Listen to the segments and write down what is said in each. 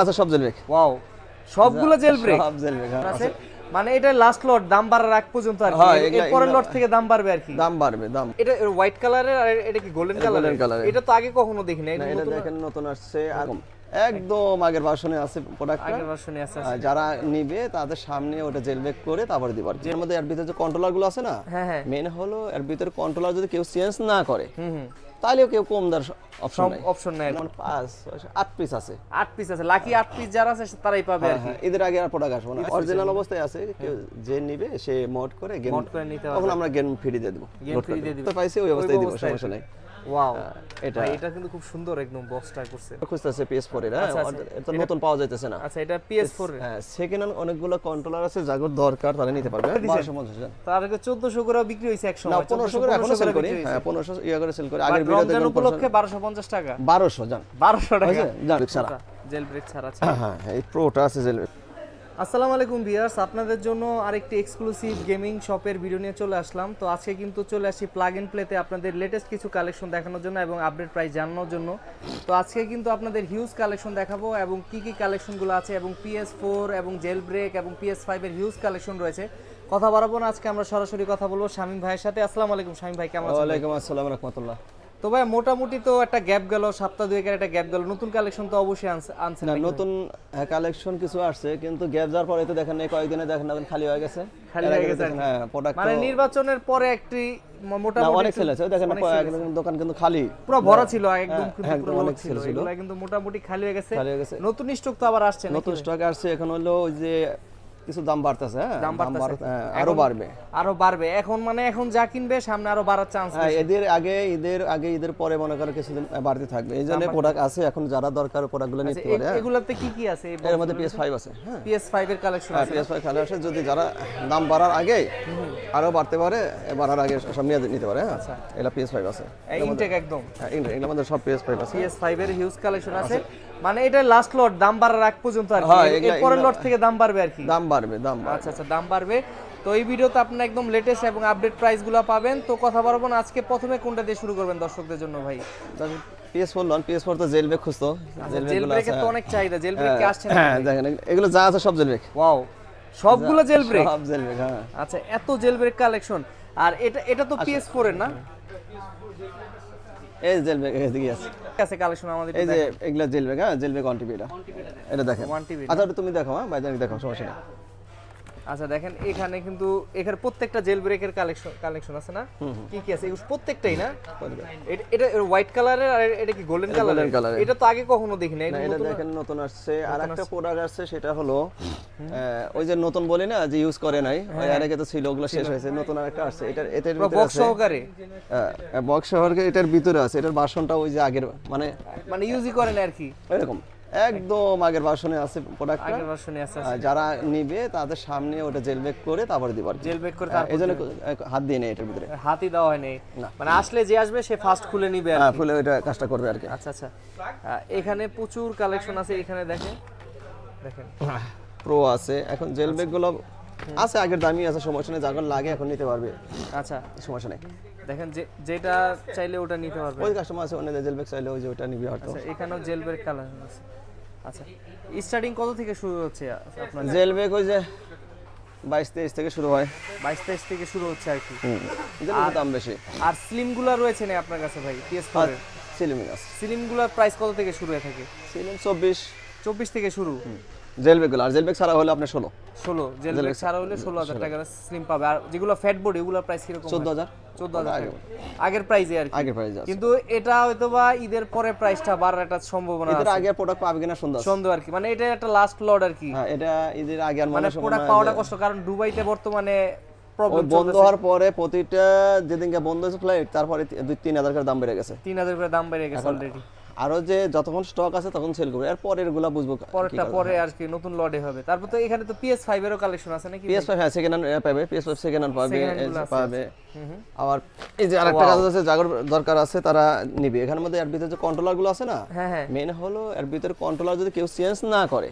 আচ্ছা সব jail break. Wow, সবগুলো জেল ব্রেক। সব জেল ব্রেক আছে মানে এটা লাস্ট লট, দাম বাড়ার আগ পর্যন্ত আর কি। এর পরের লট থেকে দাম বাড়বে আর কি। দাম বাড়বে দাম। এটা হোয়াইট কালারের আর এটা কি গোল্ডেন কালারের? এটা তো আগে কখনো দেখি না। এটা দেখেন নতুন আসছে, একদম আগের ভার্সনে আছে প্রোডাক্টটা। আগের ভার্সনে আছে। যারা নিবে তাদের সামনে ওটা জেল ব্রেক করে তারপরে দিবার। এর মধ্যে এর ভিতরে যে কন্ট্রোলার গুলো আছে না, হ্যাঁ মেন হলো এর ভিতরে কন্ট্রোলার যদি কেউ চেঞ্জ না করে তাহলেও কেউ কম দার অপশন নাই। মানে 8 পিস আছে। 8 পিস আছে, লাকি 8 পিস যারা আছে তারাই পাবে আর কি। এদের আগে আর প্রোডাক্ট আসবে না, অরিজিনাল অবস্থায় আছে। কেউ যে নিবে সে মোড করে গেম নিতে হবে। তখন আমরা গেম ফ্রি দিয়ে দেব। গেম ফ্রি দিয়ে দিব। তো পাইছি ওই অবস্থায় দিব, সমস্যা নাই। ওয়াও, এটা কিন্তু খুব সুন্দর একদম বক্সটা করছে। খুঁজতেছে PS4 এর, এটা নতুন পাওয়া যাইতেছে না। আচ্ছা, এটা PS4 এর। হ্যাঁ, সেকেন্ড হ্যান্ড অনেকগুলো কন্ট্রোলার আছে যাদের দরকার তারা নিতে পারবে। 1250 তার আগে 1400 করে বিক্রি হইছে এক সময়। না 1500 করে এখনো সেল করি। হ্যাঁ 1500 ইয়া করে সেল করি। আগের ভিডিওতে রমজান উপলক্ষে 1250 টাকা। 1200 জান, 1200 টাকা জান ছাড়া। জেল ব্রেক ছাড়া আছে। হ্যাঁ এই প্রোটা আছে জেল ব্রেক। আসসালামু আলাইকুম ভিউয়ার্স, আপনাদের জন্য আরেকটি এক্সক্লুসিভ গেমিং শপের ভিডিও নিয়ে চলে আসলাম। তো আজকে কিন্তু চলে আসি প্লাগ ইন প্লেতে আপনাদের লেটেস্ট কিছু কালেকশন দেখানোর জন্য এবং আপডেট প্রাইস জানানোর জন্য। তো আজকে কিন্তু আপনাদের হিউজ কালেকশন দেখাবো এবং কি কি কালেকশনগুলো আছে এবং PS4 এবং জেল ব্রেক এবং PS5 এর হিউজ কালেকশন রয়েছে। কথা বাড়াবো না, আজকে আমরা সরাসরি কথা বলবো শামীম ভাইয়ের সাথে। আসসালামু আলাইকুম শামীম ভাই, কেমন আছেন? ওয়ালাইকুম আসসালাম ওয়া রাহমাতুল্লাহ। তো ভাই মোটামুটি তো একটা গ্যাপ গেল, সপ্তাহ দুয়েকের একটা গ্যাপ গেল, নতুন কালেকশন তো অবশ্যই আনছেন না নাকি? নতুন কালেকশন কিছু আসছে, কিন্তু গ্যাপ যাওয়ার পরে তো দেখেন কয়েকদিনে দেখেন খালি হয়ে গেছে। খালি হয়ে গেছে। হ্যাঁ প্রোডাক্ট মানে নির্বাচনের পরে একটি মোটামুটি অনেক সেল আছে, দেখেন দোকান কিন্তু খালি পুরো ভরা ছিল একদম, কিন্তু একদম পুরো অনেক ছিল। সেল ছিল, এগুলা কিন্তু মোটামুটি খালি হয়ে গেছে। নতুন স্টক তো আবার আসছে, নতুন স্টক আসছে। এখন হলো ওই যে কিছু দাম বাড়তেছে। হ্যাঁ দাম বাড়তেছে, আরো বাড়বে, আরো বাড়বে। এখন মানে এখন যা কিনবে সামনে আরো বাড়ার চান্স আছে। ঈদের আগে ঈদের পরে মনে করো কিছুদিন বাড়তে থাকবে। এই জন্য প্রোডাক্ট আছে, এখন যারা দরকার প্রোডাক্টগুলো নিতে পারে। এগুলাতে কি কি আছে? এর মধ্যে PS5 আছে। হ্যাঁ PS5 এর কালেকশন আছে। PS5 কালেকশন যদি যারা দাম বাড়ার আগে আরো বাড়তে পারে, বাড়ার আগে সব নিয়ে নিতে পারে। হ্যাঁ আচ্ছা, এটা PS5 আছে ইনটেক একদম। হ্যাঁ এর মধ্যে সব PS5 আছে। PS5 এর হিউজ কালেকশন আছে, মানে এটা লাস্ট লট, দাম বাড়ার আগ পর্যন্ত আর কি। এর পরের লট থেকে দাম বাড়বে আর কি। দাম বাড়বে। আচ্ছা, দাম বাড়বে। তো এই ভিডিওতে আপনারা একদম লেটেস্ট এবং আপডেট প্রাইসগুলো পাবেন। তো কথা বলবো না, আজকে প্রথমে কোনটা দিয়ে শুরু করবেন দর্শকদের জন্য ভাই? PS4 লন, PS4 তো জেল ব্রেক খুঁজতো। জেল ব্রেকের তো অনেক চাহিদা, জেল ব্রেক কি আসছে না? হ্যাঁ দেখেন এগুলো যা আছে সব জেল ব্রেক। ওয়াও, সবগুলো জেল ব্রেক। সব জেল ব্রেক। হ্যাঁ আচ্ছা, এত জেল ব্রেক কালেকশন। আর এটা তো PS4 এর না? এই জেল ব্রেক এদিকে আছে কালেকশন আমাদের। এই যে এগুলা জেল ব্রেক। হ্যাঁ জেল ব্রেক 1 টিবি এটা দেখেন। 1 টিবি। আচ্ছা ওটা তুমি দেখো। হ্যাঁ বাইরে দেখো, সমস্যা নেই। আচ্ছা দেখেন, এখানে কিন্তু এখানে প্রত্যেকটা জেল ব্রেকের কালেকশন আছে না? কি কি আছে? এগুলো প্রত্যেকটাই না? এটা হোয়াইট কালারের আর এটা কি গোল্ডেন কালারের? এটা তো আগে কখনো দেখি না। এটা দেখেন নতুন আসছে। আর একটা প্রোডাক্ট আসছে, সেটা হলো ওই যে নতুন বলি না যে ইউজ করে নাই, ওই আগে তো ছিল, ওগুলো শেষ হয়েছে। নতুন আরেকটা আসছে, এটার ভিতরে আছে বক্স সহকারে। বক্স সহকারে এটার ভিতরে আছে। এটার ভার্সনটা ওই যে আগের মানে ইউজই করে না আর কি, এরকম একদম আগের ভার্সনে আছে প্রোডাক্টটা। আগের ভার্সনে আছে। যারা নিবে তাদের সামনে ওটা জেল ব্রেক করে তারপরে দিবার। জেল ব্রেক করে তারপর এইজন্য হাত দিয়ে নেই, এটার ভিতরে হাতই দেওয়া হয় নাই। মানে আসলে যে আসবে সে ফার্স্ট খুলে নিবে আর কি। হ্যাঁ খুলে ওটা কাজটা করবে আর কি। আচ্ছা, এখানে প্রচুর কালেকশন আছে। এখানে দেখেন প্রো আছে। এখন জেল ব্রেক গুলো আছে, আগের দামি আছে, সমস্যা নেই। যখন লাগে এখন নিতে পারবে। আচ্ছা, সমস্যা নেই। দেখেন যেটা চাইলে ওটা নিতে পারবে। ওই কাস্টমার আছে অন্য জেল ব্রেক চাইলে ওই যে ওটা নিবে হয়তো। আচ্ছা, এখানেও জেল ব্রেক কালেকশন আছে। আচ্ছা, স্টার্টিং কত থেকে শুরু হচ্ছে আপনার? জেল ব্রেক ওই যে 22-23 থেকে শুরু হয়। 22-23 থেকে শুরু হচ্ছে আর কি। আর দাম বেশি। আর স্লিম গুলা রয়েছে না আপনার কাছে ভাই? PS4 এর স্লিম আছে। স্লিম গুলার প্রাইস কত থেকে শুরু হয়ে থাকে? স্লিম 24 থেকে শুরু। জেল ব্রেক গুলো। আর জেল ব্রেক ছাড়া হলে আপনি 16 জেল ব্রেক ছাড়া হলে 16,000 টাকা স্লিম পাবে। আর যেগুলো ফ্যাট বডি ওগুলোর প্রাইস কিরকম? 14,000 টাকা আগের প্রাইসে আর কি। আগের প্রাইস আছে। কিন্তু এটা হয়তোবা ঈদের পরে প্রাইসটা বাড়ার একটা সম্ভাবনা আছে। এর আগে প্রোডাক্ট পাবে কিনা সন্দেহ আর কি। মানে এটা একটা লাস্ট লট আর কি। হ্যাঁ এটা ঈদের আগে আর মানে প্রোডাক্ট পাওয়াটা কষ্ট, কারণ দুবাইতে বর্তমানে প্রবলেম বন্ধ হওয়ার পরে প্রতিটা যেদিনকে বন্ধ হয়েছে ফ্লাইট, তারপরে 2-3 হাজার করে দাম বেড়ে গেছে। 3,000 করে দাম বেড়ে গেছে অলরেডি। আরো যে যতক্ষণ স্টক আছে তখন সেল করবে। এর পরের গুলা বুঝবো পরে আর কি নতুন লটে হবে। তারপর তো এখানে তো PS5 এরও কালেকশন আছে নাকি? PS5 হ্যাঁ সেকেন্ড হ্যান্ড পাবে। PS5 সেকেন্ড হ্যান্ড পাবে। আবার এই যে আরেকটা কাজ আছে, যাদের দরকার আছে তারা নিবে। এখানে মধ্যে এর ভিতরে যে কন্ট্রোলার গুলো আছে না, মেন হলো এর ভিতরে কন্ট্রোলার যদি কেউ চেঞ্জ না করে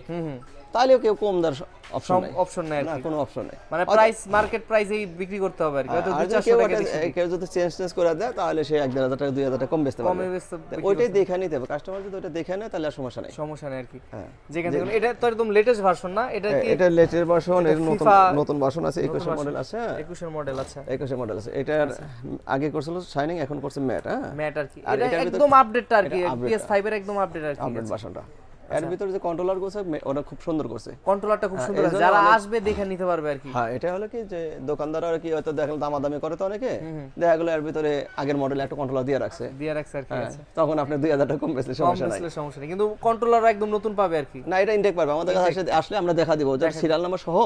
তাহলেও কেউ কম দেওয়ার অপশন নাই, অপশন নাই আর না কি। কোনো অপশন নাই। মানে প্রাইস মার্কেট প্রাইসেই বিক্রি করতে হবে আর কি, হয়তো আর 200-400 কেউ টাকা কেউ যদি চেঞ্জ করে দেয় তাহলে সে 1,000 টাকা 2,000 টাকা কম বেচতে পারবে। কমে বেচতে ওইটাই দেখে নিতে হবে, কাস্টমার যদি ওইটা দেখে নেয় তাহলে আর সমস্যা নাই। সমস্যা নেই আর কি। হ্যাঁ যেখানে দেখুন এটা তো একদম লেটেস্ট ভার্সন না, এটা কি এটা লেটেস্ট ভার্সন, এর নতুন FIFA নতুন ভার্সন আছে, 21 মডেল আছে। 21 এর মডেল। আচ্ছা 21 মডেল আছে। এটার আগে করছিল শাইনিং, এখন করছে ম্যাট। হ্যাঁ ম্যাট আর কি, আর এটা এটার ভিতর- একদম আপডেটটা আর কি, এটা update PS5 এর একদম আপডেট আর কি। আপডেট ভার্সনটা। এর ভিতরে যে কন্ট্রোলার করছে ওটা খুব সুন্দর করছে। কন্ট্রোলারটা খুব সুন্দর এই আছে, জন্য যারা অনেক- আসবে দেখে নিতে পারবে আর কি। হ্যাঁ এটা হলো কি যে দোকানদার আর কি হয়তো দেখেন দামাদামি করে তো অনেকে, দেখা গেলো এর ভিতরে আগের মডেল একটা কন্ট্রোলার দিয়ে রাখছে, দিয়ে রাখছে আর কি। হ্যাঁ, আচ্ছা তখন আপনি 2,000 টাকা কম বেচলে কম সমস্যা নাই। বেচলে সমস্যা নেই, কিন্তু কন্ট্রোলার একদম নতুন পাবে আর কি। না এটা ইনটেক পারবে, আমাদের কাছে আসলে আমরা দেখা দিব, যার সিরিয়াল নাম্বার সহ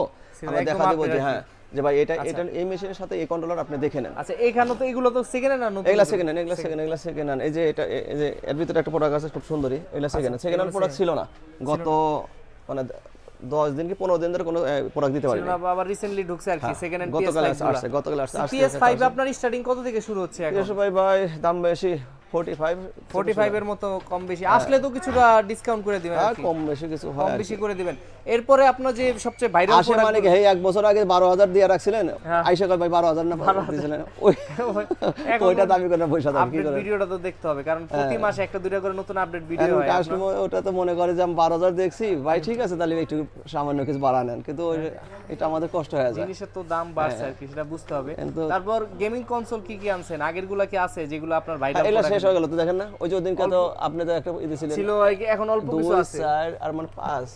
আমরা একদম দেখা দিব update যে আর কি। হ্যাঁ যে ভাই এটা এটা এই মেশিনের সাথে এই কন্ট্রোলার আপনি দেখে নেন। আচ্ছা এখানে তো এগুলো তো সেকেন্ড হ্যান্ড না নতুন? এগুলা সেকেন্ড হ্যান্ড, এগুলা সেকেন্ড হ্যান্ড। এই যে এটা এই যে এর ভিতরে একটা প্রোডাক্ট আছে খুব সুন্দরী, এগুলা সেকেন্ড হ্যান্ড প্রোডাক্ট ছিল না গত মানে 10 দিন কি 15 দিন ধরে কোনো প্রোডাক্ট দিতে পারিনি। না বাবা রিসেন্টলি ঢুকছে আর কি সেকেন্ড হ্যান্ড গতকাল PS5 আসছে, গতকাল আসছে। PS5 আপনার স্টার্টিং কত থেকে শুরু হচ্ছে এখন? ভাই দাম বেশি 45 এর মতো কম বেশি আসলে তো কিছুটা ডিসকাউন্ট করে দিবেন আর আর কি, কম বেশি কিছু কম হয় আর বেশি করে দিবেন। এরপরে আপনার যে সবচেয়ে ভাইরাল আসে মানে কি এই এক বছর আগে 12,000 দিয়ে রাখছিলেন, আইসা কয় ভাই 12,000 না দিছিলেন, ওই ওইটা দামি করে পয়সা দাম কি আপডেট করে। ভিডিওটা তো দেখতে হবে, কারণ প্রতি মাসে একটা দুইটা করে নতুন আপডেট ভিডিও হয়। কাস্টমার ওটা তো মনে করে যে আমি 12,000 দেখছি ভাই, ঠিক আছে তাহলে একটু সামান্য কিছু বাড়া নেন, কিন্তু এটা আমাদের কষ্ট হয়ে যায়। জিনিসের তো দাম বাড়ছে আর কি, সেটা বুঝতে হবে। কিন্তু- তারপর গেমিং কনসোল কি কি আনছেন? আগের গুলা কি আছে যেগুলো আপনার ভাইরাল এগুলা শেষ হয়ে গেল তো, দেখেন না ওই যে ওদিনকে তো আপনি তো একটা দিছিলেন ছিল, এখন অল্প 2 কিছু আছে, 4 আর মানে 5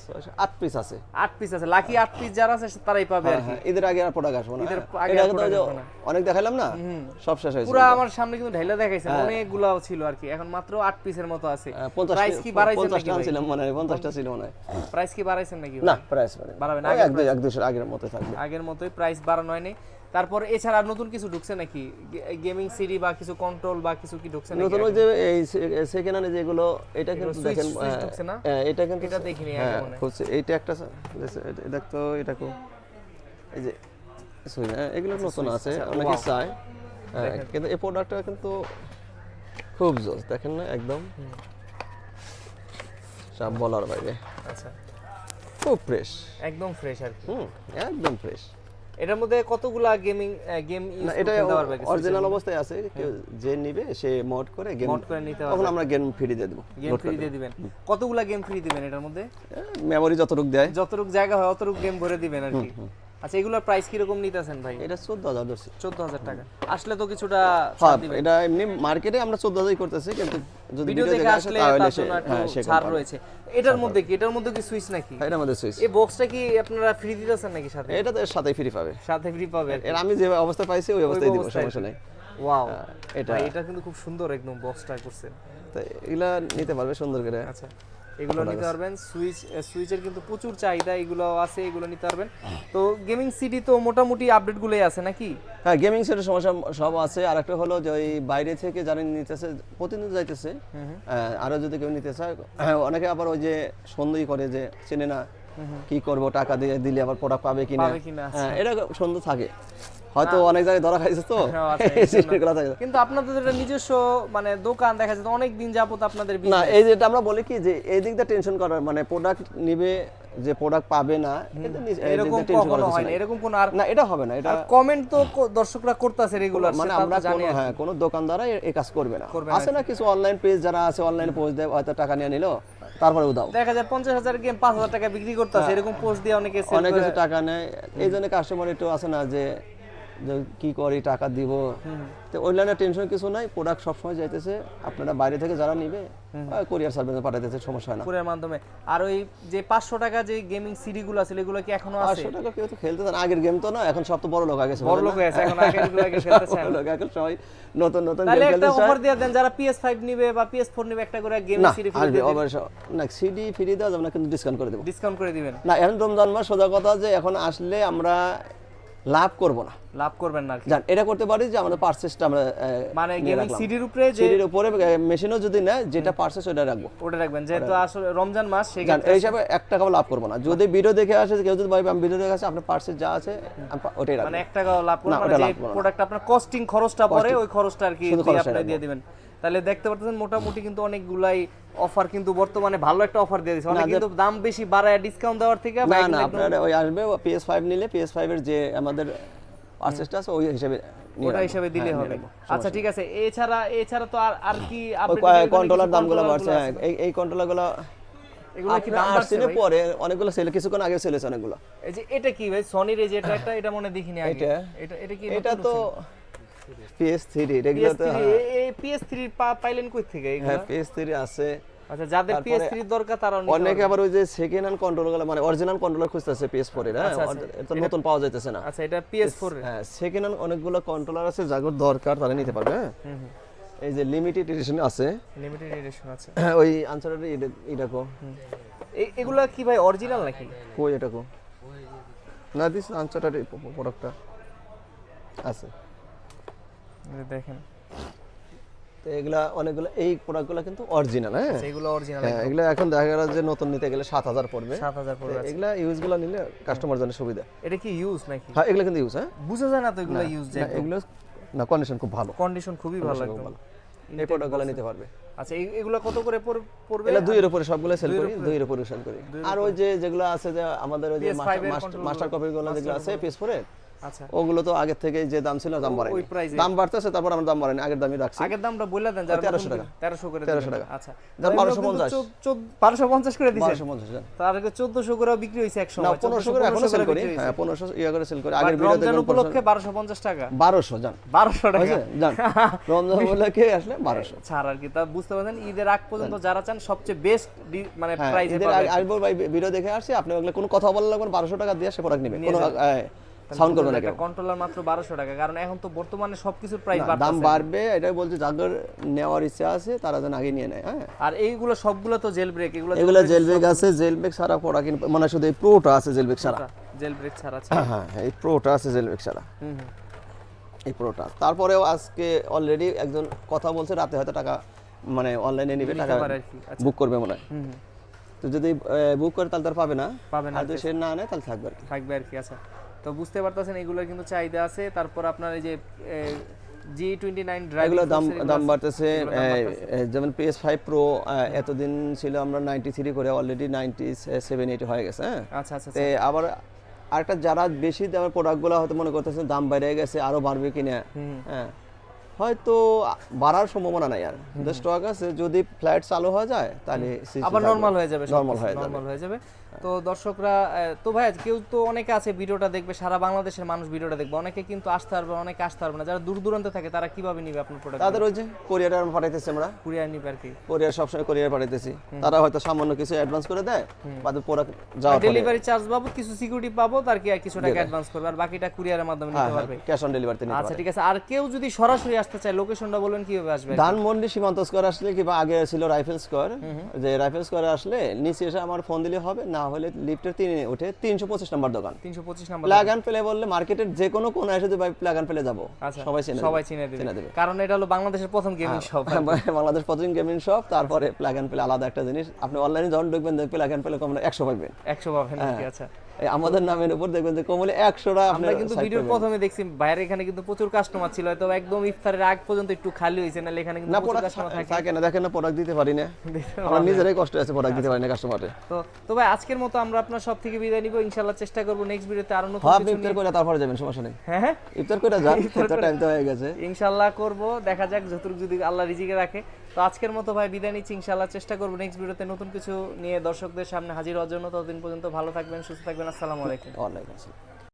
8 পিস আছে। 8 পিস আছে। লাকি 8 পিস যারা আছে তারাই পাবে আর কি। হ্যাঁ, ঈদের আগে আর প্রোডাক্ট আসবে না। ঈদের আগে এটা আর তো product যে আসবে না। অনেক দেখাইলাম না, সব শেষ হয়েছে। পুরো আমার সামনে কিন্তু ঢাইলা দেখাইছেন, অনেকগুলাও ছিল আর কি, এখন মাত্র 8 পিসের মতো আছে। প্রাইস কি বাড়াইছেন নাকি? 50টা ছিলাম মনে হয়, 50টা ছিল মনে হয়। প্রাইস কি বাড়াইছেন নাকি? না প্রাইস বাড়াবেন, না, এক দুশোর আগের মতো থাকবে। আগের মতোই প্রাইস বাড়ানো হয়নি। তারপর এছাড়া আর নতুন কিছু ঢুকছে নাকি? গেমিং সিডি বা কিছু কন্ট্রোল বা কিছু কি ঢুকছে নাকি? নতুন ওই যে এই সেকেন্ড হ্যান্ড যেগুলো, এটা কিন্তু দেখেন সুইচ ঢুকছে না? এটা কিন্তু এটা দেখিনি আগে হ্যাঁ মনে হয়। হচ্ছে এইটা একটা এটা তো এটা কো এই যে সুইচ, এগুলো নতুন আছে, অনেকে চায়, কিন্তু এই প্রোডাক্টটা কিন্তু খুব জোস, দেখেন না একদম সব বলার বাইরে, আচ্ছা খুব ফ্রেশ, একদম ফ্রেশ আর কি। একদম ফ্রেশ। এটার মধ্যে কতগুলা গেম না ইউজ এটা করতে পারবে? অরিজিনাল অবস্থায় আছে, কেউ যে নিবে সে মড করে গেম মড করে নিতে তখন পারবে, আমরা গেম ফ্রি দিয়ে দেব। গেম ফ্রি দিয়ে দিবেন। কতগুলা গেম ফ্রি দিবেন এটার মধ্যে? মেমরি যতটুকু দেয়, যতটুকু জায়গা হয় অতটুকু গেম ভরে দিবেন আর কি। আচ্ছা এগুলোর প্রাইস কি রকম নিতেছেন ভাই? এটা 14,000 ধরছি। 14,000 টাকা আসলে তো কিছুটা হ্যাঁ ছাড় দিবেন। এটা এমনি মার্কেটে আমরা 14,000 করতেছি, কিন্তু যদি ভিডিও ভিডিও দেখে দেখে আসলে তাহলে তার সে জন্য একটু হ্যাঁ সে ছাড় রয়েছে। এটার মধ্যে কি, এটার মধ্যে কি সুইচ নাকি? এটা আমাদের সুইচ, এই বক্সটা কি আপনারা ফ্রি দিতেছেন নাকি সাথে? এটা তো এর সাথেই ফ্রি পাবে। সাথে ফ্রি পাবে আর কি। এর আমি যে অবস্থা পাইছি ওই অবস্থায় দিব, অবস্থায় সমস্যা নাই। ওয়াও এটা এটা কিন্তু খুব সুন্দর একদম বক্সটা করছেন। তো এগুলা নিতে পারবে সুন্দর করে। আচ্ছা এগুলো নিতে পারবেন। সুইচের কিন্তু প্রচুর চাহিদা, এগুলো আছে, এগুলো নিতে পারবেন। তো গেমিং সিডি তো মোটামুটি আপডেটগুলোই আছে নাকি? হ্যাঁ গেমিং সেটের সমস্যা সব আছে। আর একটা হলো যে ওই বাইরে থেকে যারা নিতেছে প্রতিদিন যাইতেছে, আরো যদি কেউ নিতে চায়, অনেকে আবার ওই যে সন্দেহ করে যে চেনে না, কি করব টাকা দিয়ে দিলে আবার প্রোডাক্ট পাবে কিনা, পাবে কিনা, আচ্ছা। হ্যাঁ এটা সন্দেহ থাকে, হয়তো অনেক জায়গায় ধরা খাইছে তো হ্যাঁ, আচ্ছা, এই জিনিসগুলো থাকে। কিন্তু আপনাদের এটা নিজস্ব মানে দোকান দেখা যায় অনেক দিন যাবত আপনাদের না business। এই যেটা আমরা বলি কি যে এই দিকটা টেনশন করার মানে প্রোডাক্ট নিবে যে প্রোডাক্ট পাবে না, এটা এরকম কখনো হয় না, এরকম কোন আর না এটা হবে না। এটা কমেন্ট তো দর্শকরা করতেছে রেগুলার, মানে আমরা হ্যাঁ কোনো দোকানদার এই কাজ করবে না। করবে আছে না কিছু অনলাইন পেজ যারা আছে, অনলাইনে পোস্ট দেয়, হয়তো টাকা নিয়ে নিল তারপরে দাও, দেখা যায় 50,000 গেম 5,000 টাকা বিক্রি করতেছে, এরকম পোস্ট দিয়ে অনেকে সেল অনেক করে। কিছু টাকা নেয়। এই জন্য কাস্টমার একটু আছে না যে কি করি টাকা দিব, তো অনলাইনে টেনশন কিছু নাই, প্রোডাক্ট সবসময় যাইতেছে। আপনারা বাইরে থেকে যারা নিবে কোরিয়ার সার্ভিসে পাঠাইতেছে, সমস্যা হয় না। কুরিয়ার মাধ্যমে। আর ওই যে 500 টাকা যে গেমিং সিডি গুলো আছে এগুলো কি এখনো আছে? 500 টাকা কেউ তো খেলতে চায় না, আগের গেম তো না, এখন সব তো বড় লোক হয়ে গেছে, বড় লোক হয়ে আছে, এখন আগের গুলো আগে খেলতে চায় না। এখন সবাই নতুন নতুন তাহলে গেম একটা খেলতে চায়। অফার দিয়ে দেন, যারা PS5 নিবে বা PS4 নিবে একটা করে গেমিং না সিডি ফ্রি আসবে দিয়ে দিন, অবশ্য না, সিডি ফ্রি দেওয়া যাবে না, কিন্তু ডিসকাউন্ট করে দেবো। ডিসকাউন্ট করে দিবেন। না এখন রমজান মাস, সোজা কথা যে এখন আসলে আমরা লাভ করব না, লাভ করবেন না আর কি। জান এটা করতে পারি যে আমাদের পার্সেসটা আমরা মানে গেমিং সিডির উপরে যে সিডির উপরে মেশিনও যদি নেয় যেটা পার্সেস ওটা রাখবো ওটা রাখবেন, যেহেতু আসলে রমজান মাস সেই জান এই হিসাবে 1 টাকাও লাভ করবো না। যদি ভিডিও দেখে আসে কেউ যদি ভাই আমি ভিডিও দেখে আসে আপনার পার্সেস যা আছে ওটাই রাখবো। মানে 1 টাকাও লাভ করবেন না, মানে ওটা যে লাভ করবো না। প্রোডাক্ট আপনার কস্টিং খরচটা পড়ে ওই খরচটা আর কি শুধু দিয়ে খরচটা আপনি রাখবো। দিয়ে দিবেন। তাহলে দেখতে পাচ্ছেন মোটামুটি কিন্তু অনেকগুলাই অফার কিন্তু বর্তমানে ভালো একটা অফার দিয়ে দিচ্ছে। অনেক কিন্তু দাম বেশি বাড়ায় ডিসকাউন্ট দেওয়ার থেকে না না আপনার ওই আসবে PS5 নিলে PS5 এর যে আমাদের পার্সেসটা আছে ওই হিসাবে নিয়ে ওটা রাখবো। হিসাবে দিলে হ্যাঁ, হবে। নিয়ে রাখবো। আচ্ছা ঠিক আছে, এছাড়া তো আর কি ওই কন্ট্রোলার দামগুলো বাড়ছে, হ্যাঁ, এই কন্ট্রোলারগুলো এগুলো কি দাম আপনার বাড়ছে আসছে ভাই? পরে অনেকগুলো সেল কিছুক্ষণ আগে সেল হয়েছে অনেকগুলো। এই যে এটা কি ভাই সনির এই যে এটা এটা মনে দেখিনি আগে। এটা কি এটা নতুন তো PS3 রেগুলার তো PS3 এই PS3 পাইলেন কই থেকে এগুলো? হ্যাঁ PS3 আছে। আচ্ছা যাদের তারপরে PS3 দরকার তারা অনেকে আবার ওই যে সেকেন্ড হ্যান্ড কন্ট্রোলারগুলো মানে অরিজিনাল কন্ট্রোলার খুঁজতেছে PS4 এর, হ্যাঁ, এটা নতুন পাওয়া যাইতেছে না। আচ্ছা এটা PS4 এর। হ্যাঁ সেকেন্ড হ্যান্ড অনেকগুলো কন্ট্রোলার আছে যাদের দরকার তারা নিতে পারবে, হ্যাঁ। এই যে লিমিটেড এডিশন আছে, লিমিটেড এডিশন আছে। ওই আনসারের এটা কো এগুলা কি ভাই অরিজিনাল নাকি? কই এটা কো না দিস আনসারের প্রোডাক্টটা আছে। এই দেখেন তো এগুলা অনেকগুলো এই প্রোডাক্টগুলো কিন্তু অরিজিনাল, হ্যাঁ। এগুলো অরিজিনাল। হ্যাঁ এগুলা এখন দেখা গেল যে নতুন নিতে গেলে 7000 পড়বে। 7000 পড়বে। এগুলা ইউজগুলো নিলে কাস্টমার জন্য সুবিধা। এটা কি ইউজ নাকি? হ্যাঁ এগুলা কিন্তু ইউজ, হ্যাঁ। বুঝা যায় না তো এগুলো ইউজ না, যায়। এগুলো না কন্ডিশন খুব ভালো, কন্ডিশন খুবই ভালো একদম। এই প্রোডাক্টগুলো নিতে পারবে। আচ্ছা এগুলো কত করে পড়বে? এগুলা 2 এর উপরে সবগুলো সেল করি, 2 এর উপরে সেল করি। আর ওই যে যেগুলো আছে যে আমাদের ওই যে PS5 এর মাস্টার কপিগুলো যেগুলো আছে PS4 এর, আচ্ছা ওগুলো তো আগে থেকে যে দাম ছিল দাম বাড়ায়নি। ওই প্রাইসে দাম বাড়তেছে, তারপর আমরা দাম বাড়াইনি, আগের দামই রাখছি। আগের দামটা বলে দেন যারা 1300 টাকা। 1300 করে 1300 দিবেন। টাকা। আচ্ছা দাম 1250 1250 করে দিছেন। 1250 জান। তার আগে 1400 করে বিক্রি হইছে এক না সময়। 1500 করে এখনো সেল করি, হ্যাঁ 1500 ইয়া করে সেল করি। আগের ভিডিওতে রমজান উপলক্ষে 1250 টাকা। 1200 জান, 1200 টাকা বুঝছেন জান, রমজান উপলক্ষে আসলে 1200। ছাড় আর কি, তা বুঝতে পারছেন ঈদের আগ পর্যন্ত যারা চান সবচেয়ে বেস্ট মানে হ্যাঁ, প্রাইসে এদের পাবেন। আসবো ভাই ভিডিও দেখে আসছি, আপনি ওগুলো কোনো কথা বলা লাগবে না, 1200 টাকা দিয়ে সে প্রোডাক্ট নেবে, কোনো সাউন্ড করবে না কেউ। কন্ট্রোলার মাত্র 1200 টাকা, কারণ এখন তো বর্তমানে সবকিছুর প্রাইস দাম বাড়ছে। বাড়বে এটাই বলছে, যাদের নেওয়ার ইচ্ছা আছে তারা যেন আগে নিয়ে নেয়, হ্যাঁ। আর এইগুলো সবগুলো তো জেল ব্রেক, এগুলো এগুলো জেল ব্রেক আছে, জেল ব্রেক ছাড়া প্রোডাক্ট মানে শুধু এই প্রোটা আছে জেল ব্রেক ছাড়া। জেল ব্রেক ছাড়া আছে। হ্যাঁ এই প্রোটা আছে জেল ব্রেক ছাড়া, এই প্রোটা। তারপরেও আজকে অলরেডি একজন কথা বলছে রাতে হয়তো টাকা মানে অনলাইনে নিবে, টাকা পারে আর কি। আচ্ছা বুক করবে মনে হয়। তো যদি বুক করে তাহলে তার পাবে না, পাবে না আর যদি সে না নেয় তাহলে থাকবে আর কি। থাকবে আর কি। আচ্ছা তো বুঝতে পারতেছেন এগুলোর কিন্তু চাহিদা আছে। তারপর আপনার এই যে G29 ড্রাইভিং এগুলো দাম বাড়তেছে, যেমন PS5 Pro এতদিন ছিল আমরা 93 করে, অলরেডি 97 8 হয়ে গেছে, হ্যাঁ। আচ্ছা আচ্ছা তে আবার আরেকটা যারা বেশি দামের প্রোডাক্টগুলো হয়তো মনে করতেছে দাম বেড়ে গেছে আরো বাড়বে কিনা, হ্যাঁ হয়তো বাড়ার সম্ভাবনা নাই। আর স্টক আছে, যদি ফ্ল্যাট চালু হয়ে যায় তাহলে আবার নরমাল হয়ে যাবে, নরমাল হয়ে যাবে। নরমাল হয়ে যাবে। তো দর্শকরা তো ভাই কেউ তো অনেকে আছে ভিডিওটা দেখবে, সারা বাংলাদেশের মানুষ ভিডিওটা দেখবে, অনেকে কিন্তু আসতে পারবে, অনেকে আসতে পারবে না। যারা দূর দূরান্তে থাকে তারা কিভাবে নিবে আপনার প্রোডাক্ট? তাদের ওই যে কোরিয়ারে আমরা পাঠাইতেছি, আমরা কুরিয়ার নিবে আর কি। কোরিয়ার সবসময় কোরিয়ার পাঠাইতেছি, তারা হয়তো সামান্য কিছু অ্যাডভান্স করে দেয়, বাদে প্রোডাক্ট যাওয়ার পরে ডেলিভারি চার্জ বাবদ কিছু সিকিউরিটি পাবো, তার কি আর কিছু টাকা অ্যাডভান্স করবে, আর বাকিটা কুরিয়ারের মাধ্যমে নিতে পারবে। ক্যাশ অন ডেলিভারিতে নিতে আচ্ছা পারে। ঠিক আছে। আর কেউ যদি সরাসরি আসতে চায় লোকেশনটা বলবেন কিভাবে আসবে? ধানমন্ডি সীমান্ত স্কয়ার আসলে, কিংবা আগে ছিল রাইফেল স্কয়ার, যে রাইফেল স্কয়ারে আসলে নিচে এসে আমার ফোন দিলে হবে, না হলে লিফটের 3 উঠে 325 নম্বর দোকান। 325 নাম্বার প্লাগ অ্যান্ড প্লে বললে মার্কেটের যে কোনো কোণে এসে যদি প্লাগ অ্যান্ড প্লে যাবো, আচ্ছা সবাই চিনে চিনে দেবে, দেবে। কারণ এটা হলো বাংলাদেশের প্রথম গেমিং শপ। বাংলাদেশ প্রথম গেমিং শপ, তারপরে প্লাগ অ্যান্ড প্লে আলাদা একটা জিনিস। আপনি অনলাইনে যখন ঢুকবেন প্লাগ অ্যান্ড প্লে কমলে 100 পাবেন, 100 পাবেন নাকি? আচ্ছা এই আমাদের নামের উপর দেখবেন যে কমলে 100টা আমরা কিন্তু ভিডিওর প্রথমে দেখছি বাইরে এখানে কিন্তু প্রচুর কাস্টমার ছিল, হয়তো একদম ইফতারের আগ পর্যন্ত একটু খালি হইছে, না এখানে কিন্তু না প্রচুর প্রোডাক্ট কাস্টমার থাকে। থাকে না, দেখেন না প্রোডাক্ট দিতে পারি না, আমরা নিজেরাই কষ্ট আছে প্রোডাক্ট দিতে পারি না কাস্টমারে। তো ভাই আজকের মতো আমরা আপনার সব থেকে বিদায় নিব, ইনশাআল্লাহ চেষ্টা করব নেক্সট ভিডিওতে আরো নতুন হ্যাঁ আপনি কিছু ইফতার করে তারপরে যাবেন, সমস্যা নেই। হ্যাঁ ইফতার করে যান, ইফতার টাইম তো হয়ে গেছে। ইনশাআল্লাহ করব, দেখা যাক যতটুকু যদি আল্লাহ রিজিকে রাখে। তো আজকের মতো ভাই বিদায় নিচ্ছি, ইনশাআল্লাহ চেষ্টা করব নেক্সট ভিডিওতে নতুন কিছু নিয়ে দর্শকদের সামনে হাজির হওয়ার জন্য। ততদিন পর্যন্ত ভালো থাকবেন, সুস্থ থাকবেন, আসসালামু আলাইকুম। ওয়ালাইকুম আসসালাম।